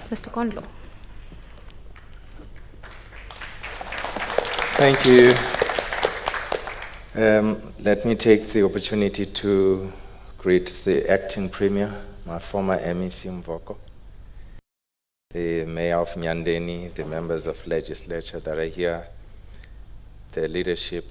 Mr. Khondlo. Thank you. Let me take the opportunity to greet the acting premier, my former MEC Mvuyo, the mayor of Nyandeni, the members of legislature that are here, the leadership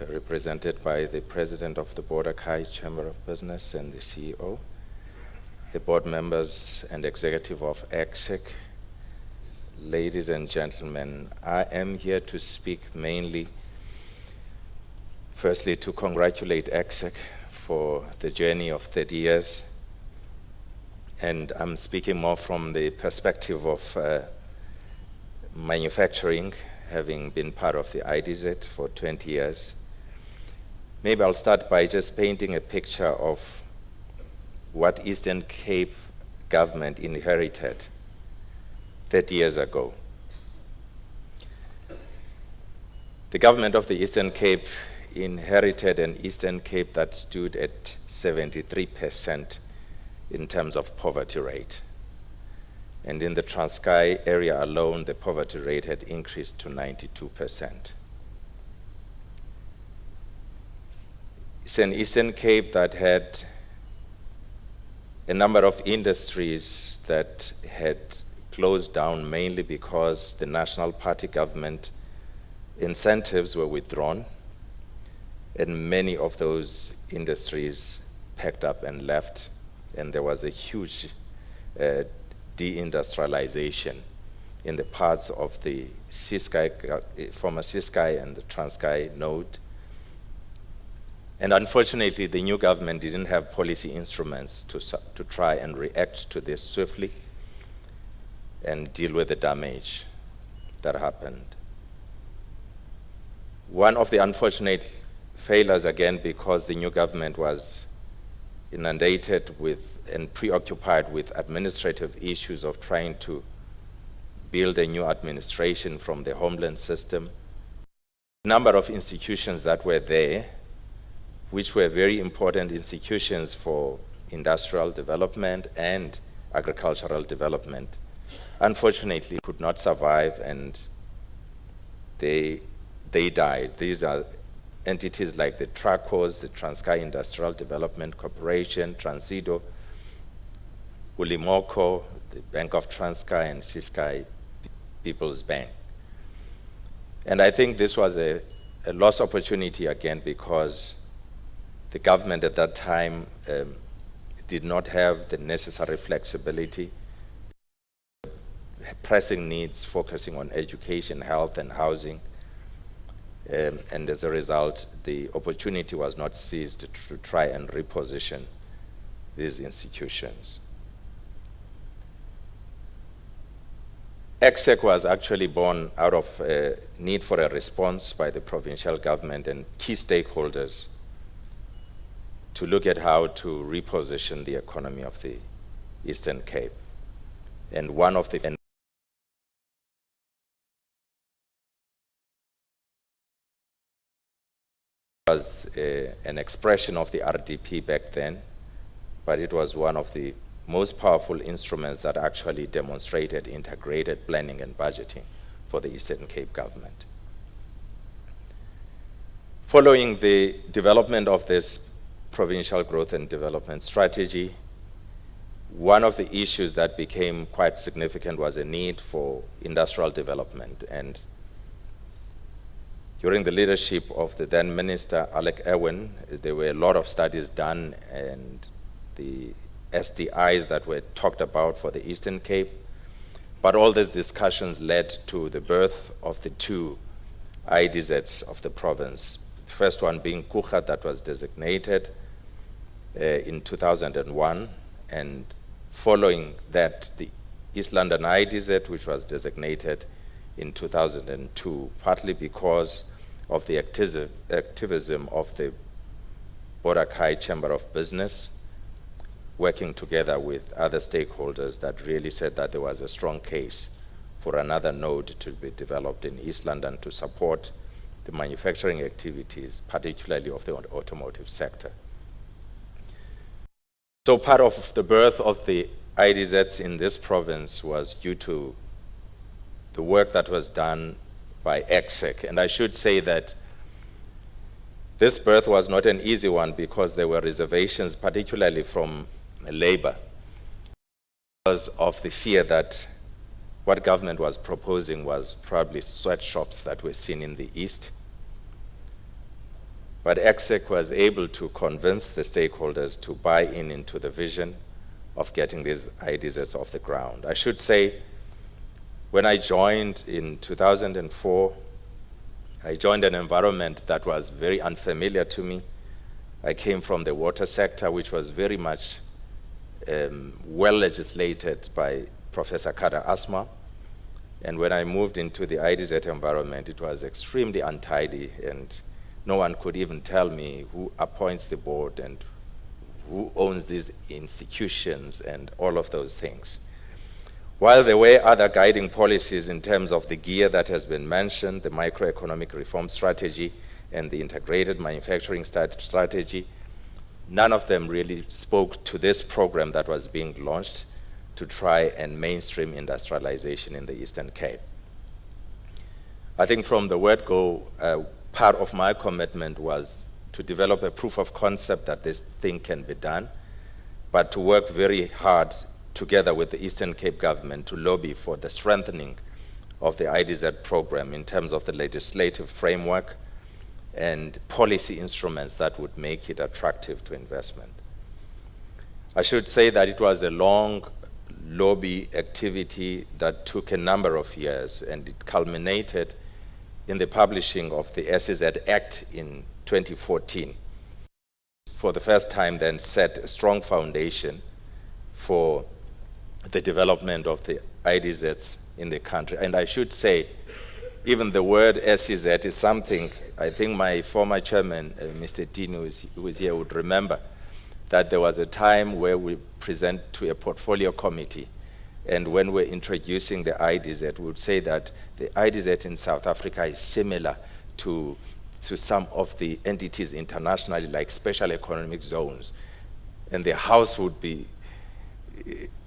represented by the president of the Border Kai Chamber of Business and the CEO, the board members and executive of ECSECC. Ladies and gentlemen, I am here to speak mainly, firstly, to congratulate ECSECC for the journey of 30 years. And I'm speaking more from the perspective of manufacturing, having been part of the ELIDZ for 20 years. Maybe I'll start by just painting a picture of what Eastern Cape government inherited 30 years ago. The government of the Eastern Cape inherited an Eastern Cape that stood at 73% in terms of poverty rate. And in the Transkei area alone, the poverty rate had increased to 92%. It's an Eastern Cape that had a number of industries that had closed down mainly because the National Party government incentives were withdrawn, and many of those industries packed up and left, and there was a huge deindustrialization in the parts of the former Ciskei and the Transkei node. And unfortunately, the new government didn't have policy instruments to try and react to this swiftly and deal with the damage that happened. One of the unfortunate failures, again, because the new government was inundated with and preoccupied with administrative issues of trying to build a new administration from the homeland system. A number of institutions that were there, which were very important institutions for industrial development and agricultural development, unfortunately could not survive, and they died. These are entities like the TRACOS, the Transkei Industrial Development Corporation, Transido, Ulimoko, the Bank of Transkei, and Ciskei People's Bank. And I think this was a lost opportunity again, because the government at that time did not have the necessary flexibility, pressing needs focusing on education, health, and housing. And as a result, the opportunity was not seized to try and reposition these institutions. ECSECC was actually born out of a need for a response by the provincial government and key stakeholders to look at how to reposition the economy of the Eastern Cape. And one of the was an expression of the RDP back then, but it was one of the most powerful instruments that actually demonstrated integrated planning and budgeting for the Eastern Cape government. Following the development of this provincial growth and development strategy, one of the issues that became quite significant was a need for industrial development. And during the leadership of the then Minister, Alec Ewen, there were a lot of studies done, and the SDIs that were talked about for the Eastern Cape. But all these discussions led to the birth of the two ELIDZs of the province. The first one being Kucha, that was designated in 2001, and following that, the East London ELIDZ, which was designated in 2002, partly because of the activism of the Border Kai Chamber of Business, working together with other stakeholders that really said that there was a strong case for another node to be developed in East London to support the manufacturing activities, particularly of the automotive sector. So part of the birth of the IDZs in this province was due to the work that was done by ECSECC. And I should say that this birth was not an easy one because there were reservations, particularly from Labour, because of the fear that what government was proposing was probably sweatshops that were seen in the East. But ECSECC was able to convince the stakeholders to buy into the vision of getting these IDZs off the ground. I should say, when I joined in 2004, I joined an environment that was very unfamiliar to me. I came from the water sector, which was very much well legislated by Professor Kada Asma. And when I moved into the IDZ environment, it was extremely untidy, and no one could even tell me who appoints the board and who owns these institutions and all of those things. While there were other guiding policies in terms of the gear that has been mentioned, the microeconomic reform strategy and the integrated manufacturing strategy, none of them really spoke to this program that was being launched to try and mainstream industrialization in the Eastern Cape. I think from the word go, part of my commitment was to develop a proof of concept that this thing can be done, but to work very hard together with the Eastern Cape government to lobby for the strengthening of the IDZ program in terms of the legislative framework and policy instruments that would make it attractive to investment. I should say that it was a long lobby activity that took a number of years, and it culminated in the publishing of the ECSECC in 2014. For the first time then set a strong foundation for the development of the IDZs in the country. And I should say, even the word ECSECC is something I think my former chairman, Mr. Tino, who was here, would remember that there was a time where we present to a portfolio committee, and when we're introducing the IDZ, we would say that the IDZ in South Africa is similar to some of the entities internationally, like special economic zones. And the house would be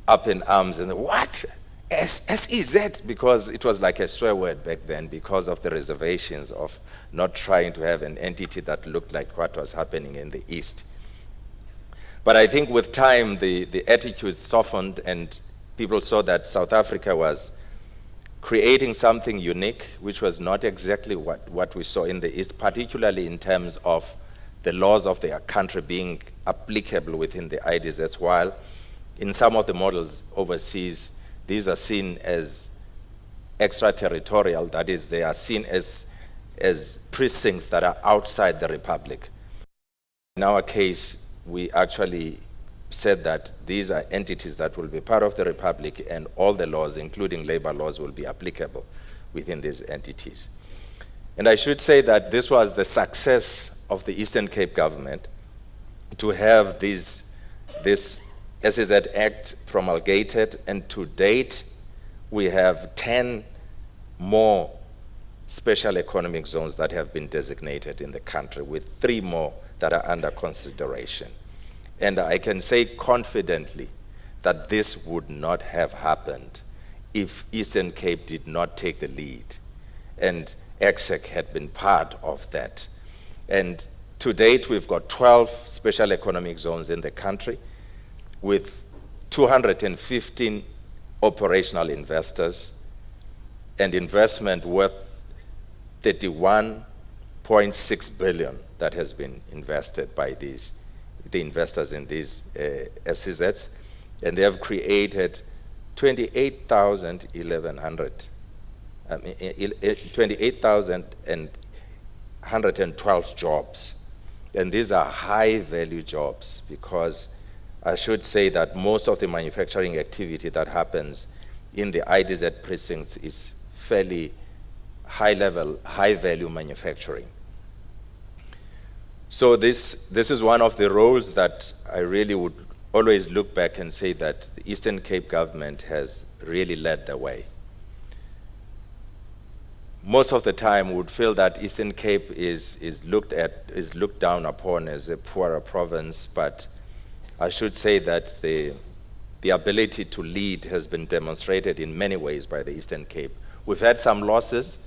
up in arms and what? SEZ? Because it was like a swear word back then because of the reservations of not trying to have an entity that looked like what was happening in the East. But I think with time, the attitude softened, and people saw that South Africa was creating something unique, which was not exactly what we saw in the East, particularly in terms of the laws of their country being applicable within the IDZs, while in some of the models overseas, these are seen as extraterritorial, that is, they are seen as precincts that are outside the Republic. In our case, we actually said that these are entities that will be part of the Republic, and all the laws, including labor laws, will be applicable within these entities. And I should say that this was the success of the Eastern Cape government to have this SEZ Act promulgated, and to date, we have 10 more special economic zones that have been designated in the country, with 3 more that are under consideration. And I can say confidently that this would not have happened if Eastern Cape did not take the lead, and ECSECC had been part of that. And to date, we've got 12 special economic zones in the country, with 215 operational investors and investment worth 31.6 billion that has been invested by the investors in these SEZs, and they have created 28,112 jobs. And these are high-value jobs, because I should say that most of the manufacturing activity that happens in the IDZ precincts is fairly high-level, high-value manufacturing. So this is one of the roles that I really would always look back and say that the Eastern Cape government has really led the way. Most of the time, we would feel that Eastern Cape is looked down upon as a poorer province, but I should say that the the ability to lead has been demonstrated in many ways by the Eastern Cape. We've had some losses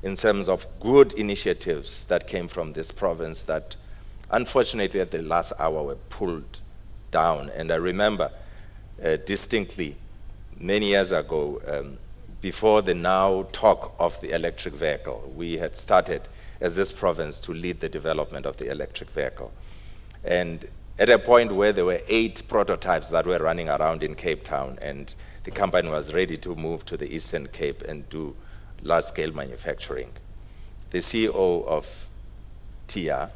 in terms of good initiatives that came from this province that unfortunately at the last hour were pulled down. And I remember distinctly many years ago, before the now talk of the electric vehicle, we had started as this province to lead the development of the electric vehicle. And at a point where there were 8 prototypes that were running around in Cape Town, and the company was ready to move to the Eastern Cape and do large-scale manufacturing, the CEO of TIA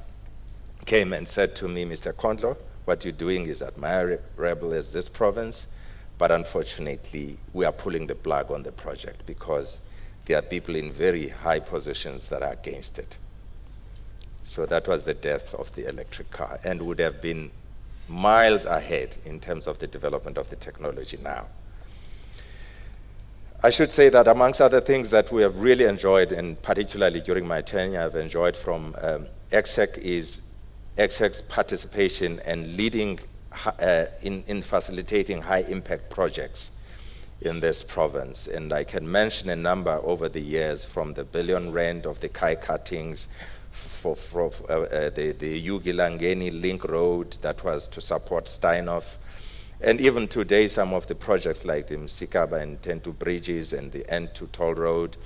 came and said to me, Mr. Khondlo, what you're doing is admirable as this province, but unfortunately, we are pulling the plug on the project because there are people in very high positions that are against it. So that was the death of the electric car, and would have been miles ahead in terms of the development of the technology now. I should say that amongst other things that we have really enjoyed, and particularly during my tenure I've enjoyed from ECSECC, is ECSECC's participation and leading in facilitating high-impact projects in this province. And I can mention a number over the years, from the R1 billion of the Kai cuttings, for the Yugi-Langeni Link Road that was to support Steinhoff, and even today some of the projects like the Msikaba and Tentu bridges and the N2 toll road.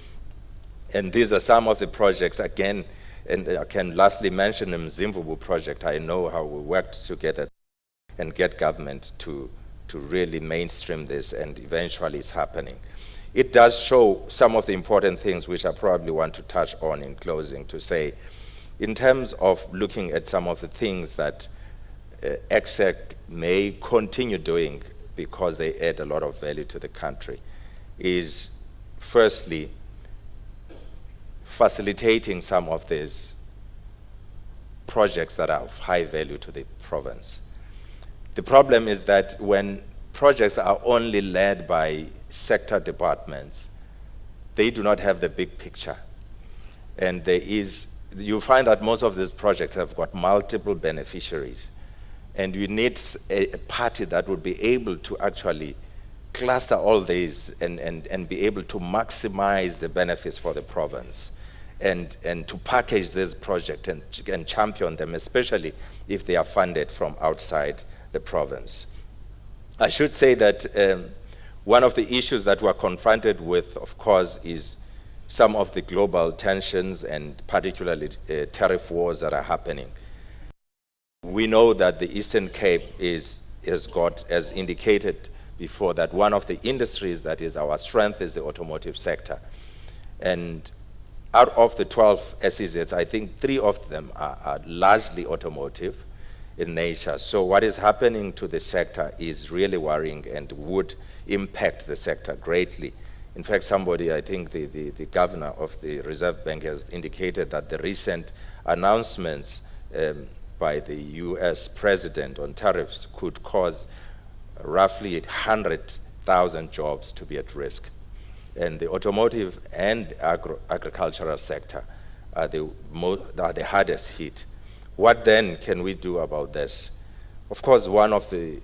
And these are some of the projects, again, and I can lastly mention the Mzimbabwe project. I know how we worked together and get government to really mainstream this, and eventually it's happening. It does show some of the important things which I probably want to touch on in closing, to say, in terms of looking at some of the things that ECSECC may continue doing because they add a lot of value to the country, is firstly facilitating some of these projects that are of high value to the province. The problem is that when projects are only led by sector departments, they do not have the big picture. And you find that most of these projects have got multiple beneficiaries. And you need a party that would be able to actually cluster all these and be able to maximize the benefits for the province, and to package this project and champion them, especially if they are funded from outside the province. I should say that one of the issues that we're confronted with, of course, is some of the global tensions and particularly tariff wars that are happening. We know that the Eastern Cape has got, as indicated before, that one of the industries that is our strength is the automotive sector. And out of the 12 SEZs, I think 3 of them are largely automotive in nature. So what is happening to the sector is really worrying and would impact the sector greatly. In fact, somebody, I think the governor of the Reserve Bank, has indicated that the recent announcements by the US president on tariffs could cause roughly 100,000 jobs to be at risk. And the automotive and agricultural sector are the hardest hit. What then can we do about this? Of course, one of the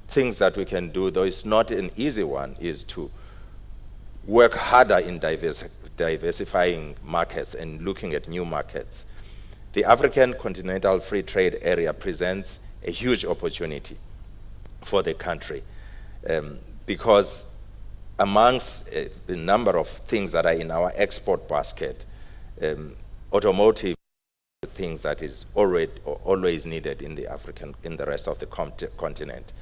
things that we can do, though it's not an easy one, is to work harder in diversifying markets and looking at new markets. The African Continental Free Trade Area presents a huge opportunity for the country because amongst the number of things that are in our export basket, automotive things that is always needed in the rest of the continent.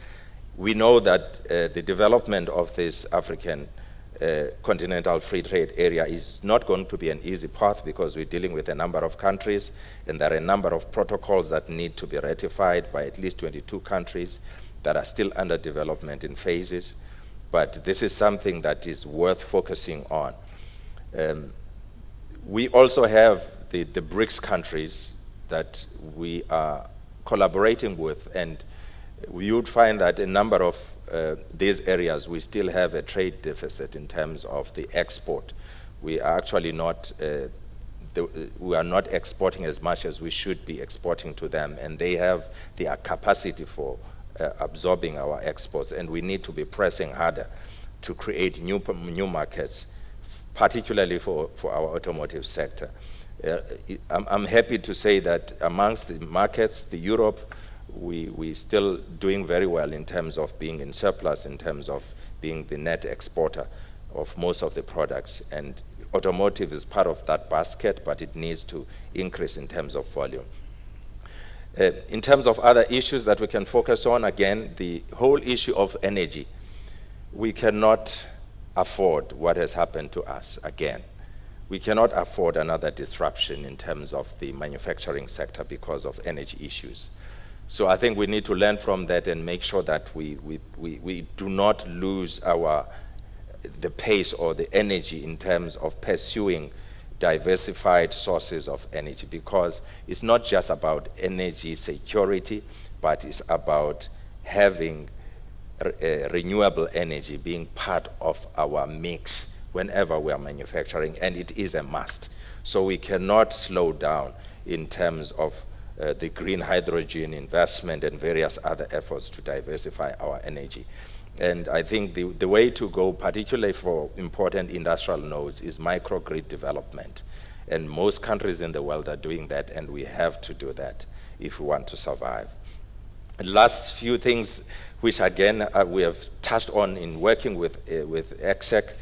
We know that the development of this African Continental Free Trade Area is not going to be an easy path, because we're dealing with a number of countries, and there are a number of protocols that need to be ratified by at least 22 countries that are still under development in phases. But this is something that is worth focusing on. We also have the BRICS countries that we are collaborating with, and we would find that a number of these areas we still have a trade deficit in terms of the export. We are actually not we are not exporting as much as we should be exporting to them, and they have the capacity for absorbing our exports, and we need to be pressing harder to create new markets, particularly for our automotive sector. I'm happy to say that amongst the markets, the Europe, we still doing very well in terms of being in surplus, in terms of being the net exporter of most of the products. And automotive is part of that basket, but it needs to increase in terms of volume. In terms of other issues that we can focus on, again, the whole issue of energy. We cannot afford what has happened to us again. We cannot afford another disruption in terms of the manufacturing sector because of energy issues. So I think we need to learn from that and make sure that we do not lose the pace or the energy in terms of pursuing diversified sources of energy, because it's not just about energy security, but it's about having renewable energy being part of our mix whenever we are manufacturing, and it is a must. So we cannot slow down in terms of the green hydrogen investment and various other efforts to diversify our energy. And I think the way to go, particularly for important industrial nodes, is microgrid development. And most countries in the world are doing that, and we have to do that if we want to survive. The last few things, which again we have touched on in working with ECSECC,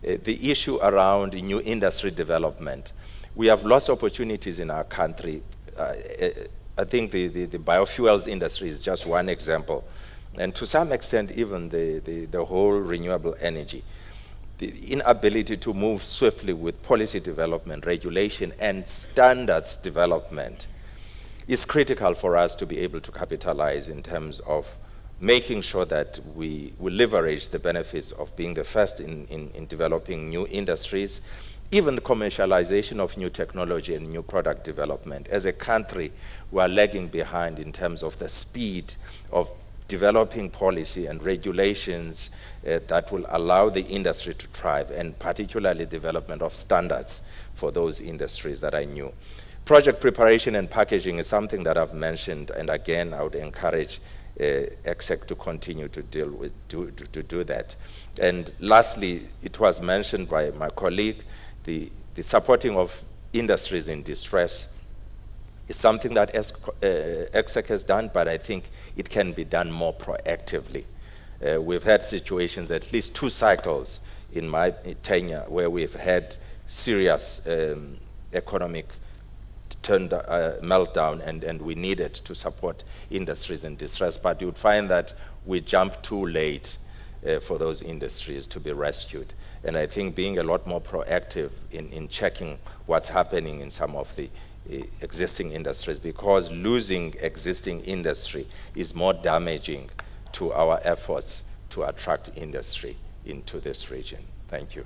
the issue around new industry development. We have lots of opportunities in our country. I think the biofuels industry is just one example. And to some extent, even the whole renewable energy. The inability to move swiftly with policy development, regulation, and standards development is critical for us to be able to capitalize in terms of making sure that we leverage the benefits of being the first in developing new industries, even the commercialization of new technology and new product development. As a country, we are lagging behind in terms of the speed of developing policy and regulations that will allow the industry to thrive, and particularly development of standards for those industries that are new. Project preparation and packaging is something that I've mentioned, and again, I would encourage ECSECC to continue to do that. And lastly, it was mentioned by my colleague, the supporting of industries in distress is something that ECSECC has done, but I think it can be done more proactively. We've had situations, at least 2 cycles in my tenure, where we've had serious economic meltdown, and we needed to support industries in distress, but you would find that we jumped too late for those industries to be rescued. And I think being a lot more proactive in checking what's happening in some of the existing industries, because losing existing industry is more damaging to our efforts to attract industry into this region. Thank you.